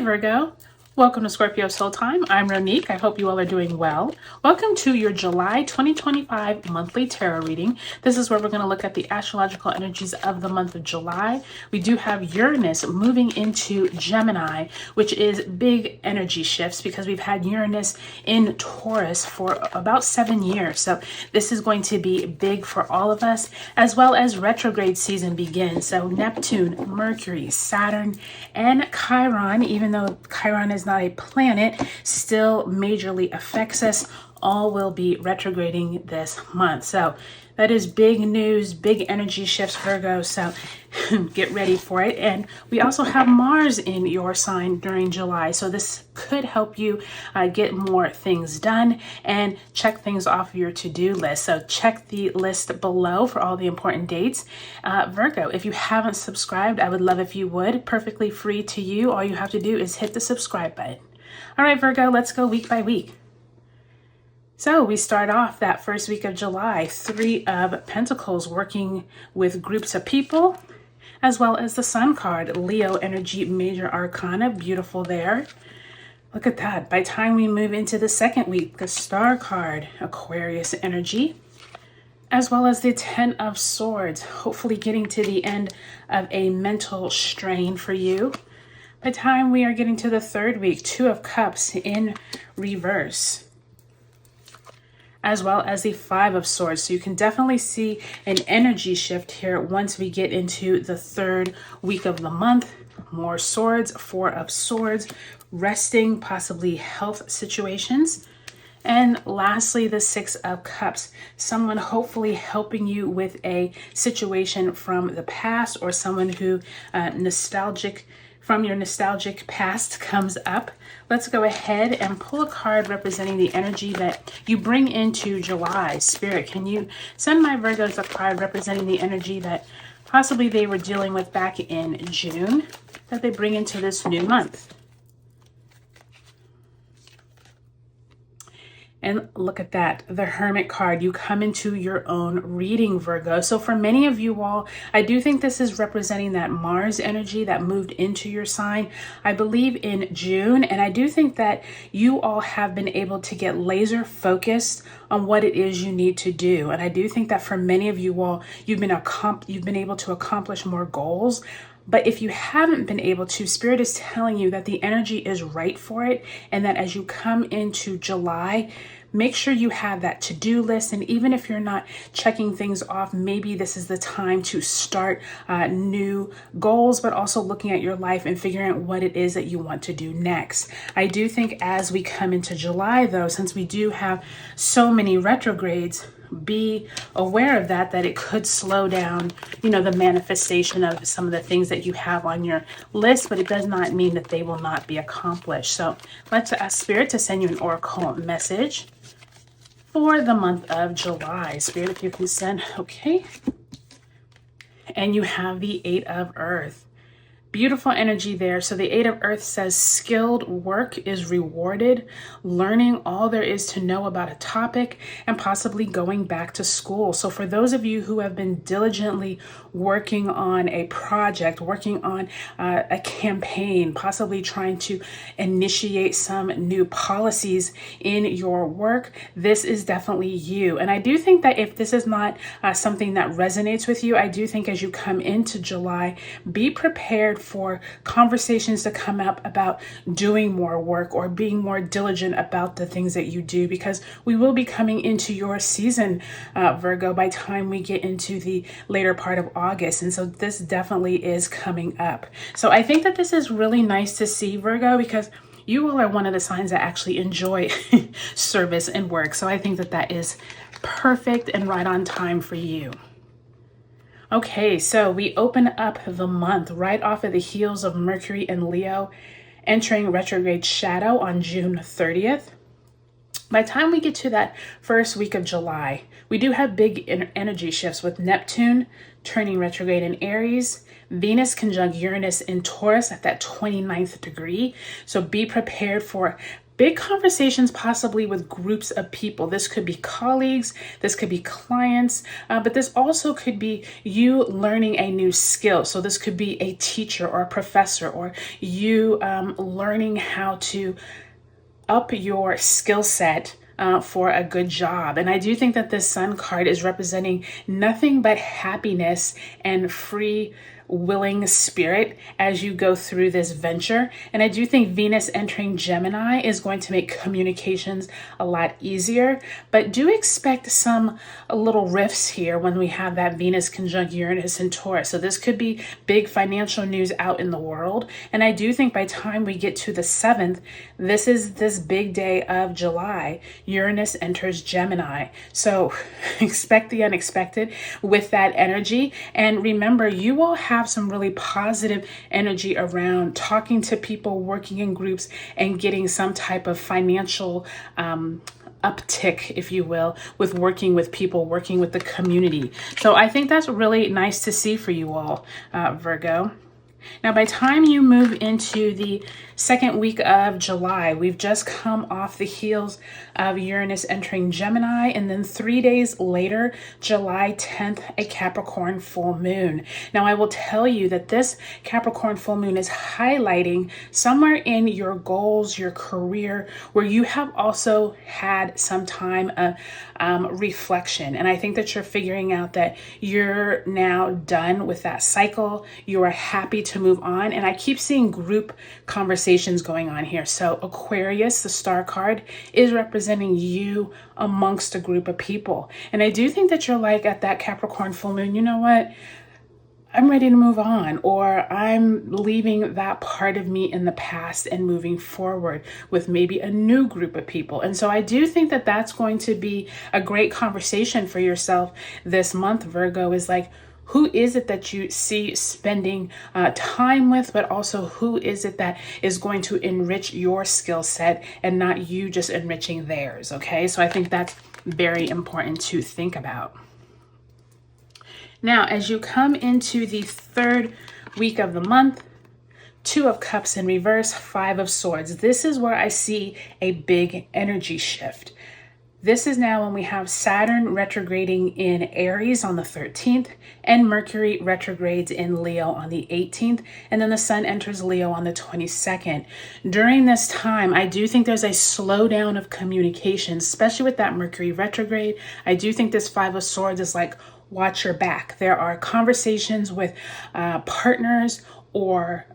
Virgo. Welcome to Scorpio Soul Time. I'm Ronique. I hope you all are doing well. Welcome to your July 2025 monthly tarot reading. This is where we're going to look at the astrological energies of the month of July. We do have Uranus moving into Gemini, which is big energy shifts because we've had Uranus in Taurus for about 7 years. So this is going to be big for all of us, as well as retrograde season begins. So Neptune, Mercury, Saturn, and Chiron, even though Chiron is not a planet, still majorly affects us. All will be retrograding this month. So that is big news, big energy shifts, Virgo. So get ready for it. And we also have Mars in your sign during July. So this could help you get more things done and check things off your to-do list. So check the list below for all the important dates. Virgo, if you haven't subscribed, I would love if you would. Perfectly free to you. All you have to do is hit the subscribe button. All right, Virgo, let's go week by week. So we start off that first week of July, 3 of Pentacles, working with groups of people, as well as the Sun card, Leo energy, major arcana, beautiful there. Look at that. By the time we move into the second week, the Star card, Aquarius energy, as well as the 10 of Swords, hopefully getting to the end of a mental strain for you. By the time we are getting to the third week, 2 of Cups in reverse, as well as the 5 of Swords. So you can definitely see an energy shift here once we get into the third week of the month. More swords, 4 of Swords, resting, possibly health situations. And lastly, the 6 of Cups, someone hopefully helping you with a situation from the past, or someone who from your nostalgic past comes up. Let's go ahead and pull a card representing the energy that you bring into July. Spirit, can you send my Virgos a card representing the energy that possibly they were dealing with back in June that they bring into this new month? And look at that, the Hermit card. You come into your own reading, Virgo. So for many of you all, I do think this is representing that Mars energy that moved into your sign, I believe in June. And I do think that you all have been able to get laser focused on what it is you need to do. And I do think that for many of you all, you've been able to accomplish more goals. But if you haven't been able to, Spirit is telling you that the energy is right for it, and that as you come into July, make sure you have that to-do list. And even if you're not checking things off, maybe this is the time to start new goals, but also looking at your life and figuring out what it is that you want to do next. I do think as we come into July, though, since we do have so many retrogrades, be aware of that it could slow down, the manifestation of some of the things that you have on your list, but it does not mean that they will not be accomplished. So let's ask Spirit to send you an oracle message for the month of July. Spirit, if you can send, okay. And you have the 8 of Earth. Beautiful energy there. So the 8 of Earth says skilled work is rewarded, learning all there is to know about a topic, and possibly going back to school. So for those of you who have been diligently working on a project, working on a campaign, possibly trying to initiate some new policies in your work, this is definitely you. And I do think that if this is not something that resonates with you, I do think as you come into July, be prepared for conversations to come up about doing more work or being more diligent about the things that you do, because we will be coming into your season, Virgo, by the time we get into the later part of August. And so this definitely is coming up. So I think that this is really nice to see, Virgo, because you all are one of the signs that actually enjoy service and work. So I think that that is perfect and right on time for you. Okay, so we open up the month right off of the heels of Mercury and Leo entering retrograde shadow on June 30th. By the time we get to that first week of July, we do have big energy shifts with Neptune turning retrograde in Aries, Venus conjunct Uranus in Taurus at that 29th degree. So be prepared for big conversations possibly with groups of people. This could be colleagues, this could be clients, but this also could be you learning a new skill. So this could be a teacher or a professor, or you learning how to up your skill set for a good job. And I do think that this Sun card is representing nothing but happiness and free willing spirit as you go through this venture. And I do think Venus entering Gemini is going to make communications a lot easier, but do expect some little rifts here when we have that Venus conjunct Uranus and Taurus. So this could be big financial news out in the world. And I do think by the time we get to the 7th, this is this big day of July, Uranus enters Gemini. So expect the unexpected with that energy. And remember, you will have some really positive energy around talking to people, working in groups, and getting some type of financial uptick, if you will, with working with people, working with the community. So I think that's really nice to see for you all, Virgo. Now, by the time you move into the second week of July, we've just come off the heels of Uranus entering Gemini, and then 3 days later, July 10th, a Capricorn full moon. Now, I will tell you that this Capricorn full moon is highlighting somewhere in your goals, your career, where you have also had some time of reflection. And I think that you're figuring out that you're now done with that cycle. You are happy to move on. And I keep seeing group conversations going on here. So Aquarius, the star card, is representing you amongst a group of people. And I do think that you're like at that Capricorn full moon, you know what? I'm ready to move on, or I'm leaving that part of me in the past and moving forward with maybe a new group of people. And so I do think that that's going to be a great conversation for yourself this month, Virgo, is like, who is it that you see spending time with, but also who is it that is going to enrich your skill set and not you just enriching theirs, okay? So I think that's very important to think about. Now, as you come into the third week of the month, 2 of Cups in reverse, 5 of Swords. This is where I see a big energy shift. This is now when we have Saturn retrograding in Aries on the 13th and Mercury retrogrades in Leo on the 18th. And then the Sun enters Leo on the 22nd. During this time, I do think there's a slowdown of communication, especially with that Mercury retrograde. I do think this 5 of Swords is like, watch your back. There are conversations with partners or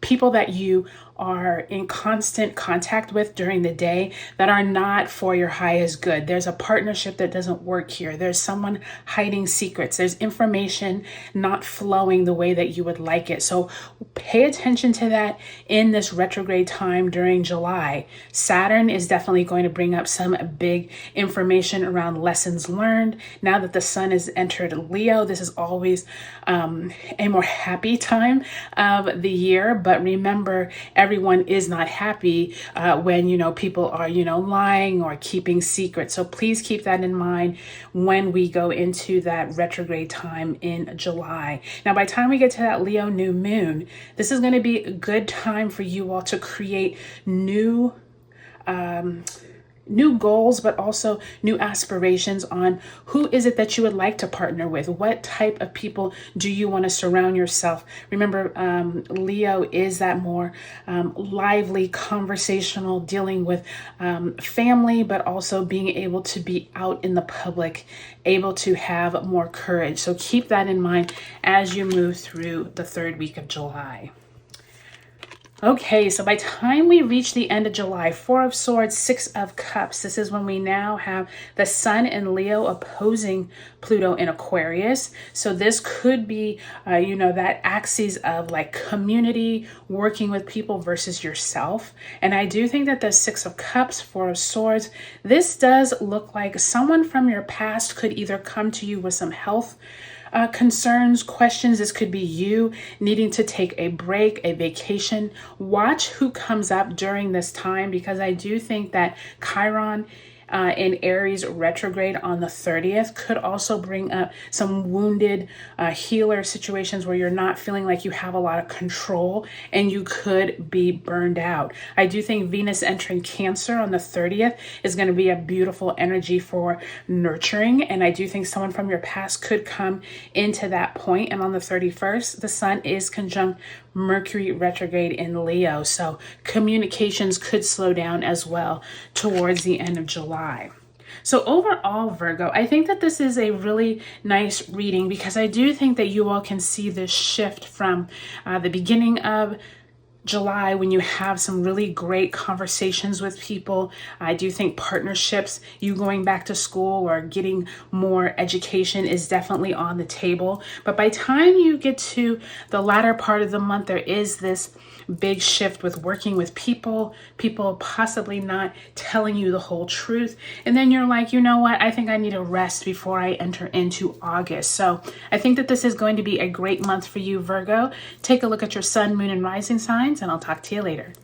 people that you are in constant contact with during the day that are not for your highest good. There's a partnership that doesn't work here. There's someone hiding secrets. There's information not flowing the way that you would like it. So pay attention to that in this retrograde time during July. Saturn is definitely going to bring up some big information around lessons learned. Now that the Sun has entered Leo, this is always a more happy time of the year. But remember, everyone is not happy when, people are, lying or keeping secrets. So please keep that in mind when we go into that retrograde time in July. Now, by the time we get to that Leo new moon, this is going to be a good time for you all to create new goals, but also new aspirations on who is it that you would like to partner with? What type of people do you want to surround yourself? Remember, Leo is that more lively, conversational, dealing with family, but also being able to be out in the public, able to have more courage. So keep that in mind as you move through the third week of July. Okay, so by the time we reach the end of July, 4 of Swords, 6 of Cups, this is when we now have the Sun in Leo opposing Pluto in Aquarius. So this could be, that axis of like community, working with people versus yourself. And I do think that the 6 of Cups, 4 of Swords, this does look like someone from your past could either come to you with some health concerns, questions. This could be you needing to take a break, a vacation. Watch who comes up during this time, because I do think that Chiron in Aries retrograde on the 30th could also bring up some wounded healer situations where you're not feeling like you have a lot of control and you could be burned out. I do think Venus entering Cancer on the 30th is going to be a beautiful energy for nurturing, and I do think someone from your past could come into that point. And on the 31st, the sun is conjunct Mercury retrograde in Leo, so communications could slow down as well towards the end of July. So overall, Virgo, I think that this is a really nice reading because I do think that you all can see this shift from the beginning of July when you have some really great conversations with people. I do think partnerships, you going back to school or getting more education is definitely on the table. But by the time you get to the latter part of the month, there is this big shift with working with people possibly not telling you the whole truth. And then you're like, you know what? I think I need a rest before I enter into August. So I think that this is going to be a great month for you, Virgo. Take a look at your sun, moon, and rising signs, and I'll talk to you later.